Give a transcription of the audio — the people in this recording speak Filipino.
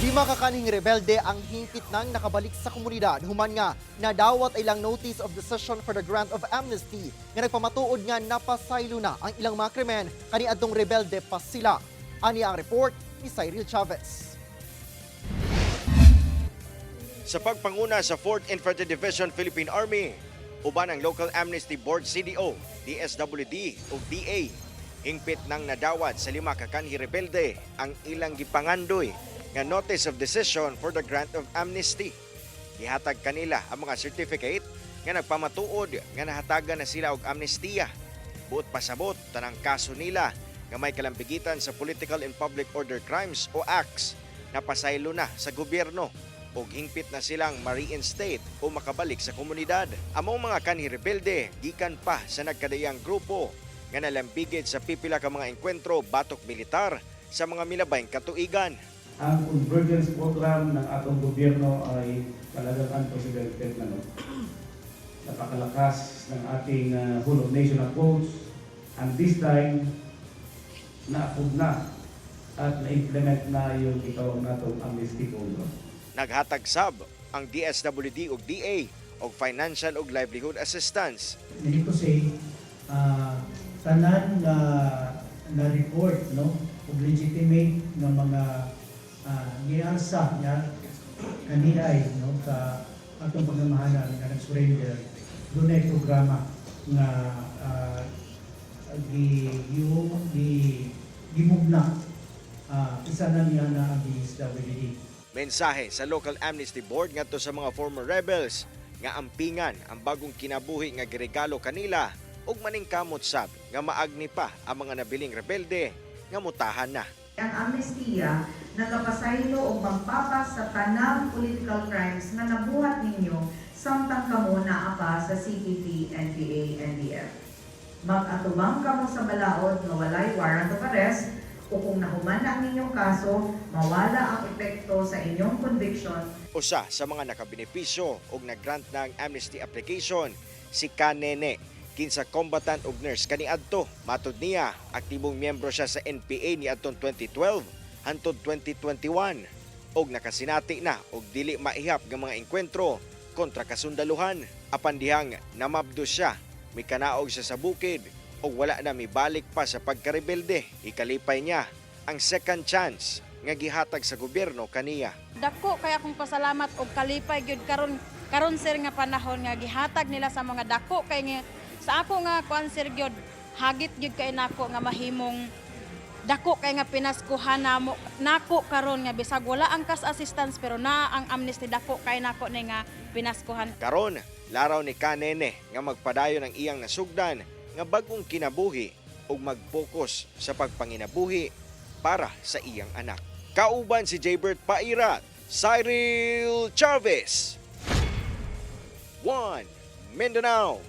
Lima ka kaning rebelde ang hingpit nang nakabalik sa komunidad. Human nga, nadawat ilang notice of decision for the grant of amnesty nga nagpamatuod nga napasaylo na ang ilang mga krimen kaniadtong rebelde pa sila. Ani ang report ni Cyril Chavez. Sa pagpanguna sa 4th Infantry Division Philippine Army, uban ang Local Amnesty Board CDO, DSWD o DA, hingpit nang nadawat sa lima ka kanhi rebelde ang ilang gipangandoy nga notice of decision for the grant of amnesty. Gihatag kanila ang mga certificate nga nagpamatuod nga nahatagan na sila og amnestiya. Buot pasabot tanang kaso nila nga may kalambigitan sa political and public order crimes o acts na pasaylo na sa gobyerno ug hingpit na silang ma-reinstate o makabalik sa komunidad. Among mga kanhi rebelde gikan pa sa nagkadayang grupo nga nalambigid sa pipila ka mga engkwentro batok militar sa mga milabayng katuigan. Ang convergence program ng atong gobyerno ay talagang unprecedented na, no? Napakalakas ng ating whole of nation approach, and this time na-approve na at na-implement na yung itawag natong amnesty program. Naghatag sab ang DSWD ug DA og financial ug livelihood assistance. Hindi ko say, tanan na report, no, ug legitimate ng mga niyansa niya kanina ay, no, sa atong pagmamahalan nga nag-surrender. Doon ay programa nga gimove na isa na niya na ang DSWD. Mensahe sa Local Amnesty Board ngadto sa mga former rebels nga ampingan ang bagong kinabuhi nga giregalo kanila ug maningkamot sab nga maagni pa ang mga nabiling rebelde nga mutahan na. Ang amnestiya nagapasaylo o magpapas sa tanang political crimes na nabuhat ninyo samtang kamo naa pa sa CPP, NPA, NDF. Mag-atubang kamo sa balaod nga walay warrant of arrest o kung nahuman na ang inyong kaso, mawala ang epekto sa inyong conviction. Usa sa mga nakabenepisyo ug nag-grant ng amnesty application si Kanene, kinsa combatant ug nurse kaniadto. Matud niya, aktibong miyembro siya sa NPA niadtong 2012 hangtod 2021 ug nakasinati na og dili maihap nga mga engkwentro kontra kasundaluhan. Apan dihang namabdo siya, may kanaog siya sa bukid o wala na mibalik pa sa pagkarebelde. Ikalipay niya ang second chance nga gihatag sa gobyerno kaniya. Dako kaya akong pasalamat og kalipay gyud karon sir nga panahon nga gihatag nila sa mga dako kay nga sa ako nga kuan sir gyud hagit gyud kay nako nga mahimong dako kay nga pinaskuhan nako karon nga bisag wala ang cash assistance pero na ang amnesty dako kay nako ni nga pinaskuhan. Karon laraw ni Kanene nga magpadayon ang iyang nasugdan nga bagong kinabuhi ug mag-focus sa pagpanginabuhi para sa iyang anak. Kauban si Jaybert Pairat, Cyril Chavez, 1 Mindanao.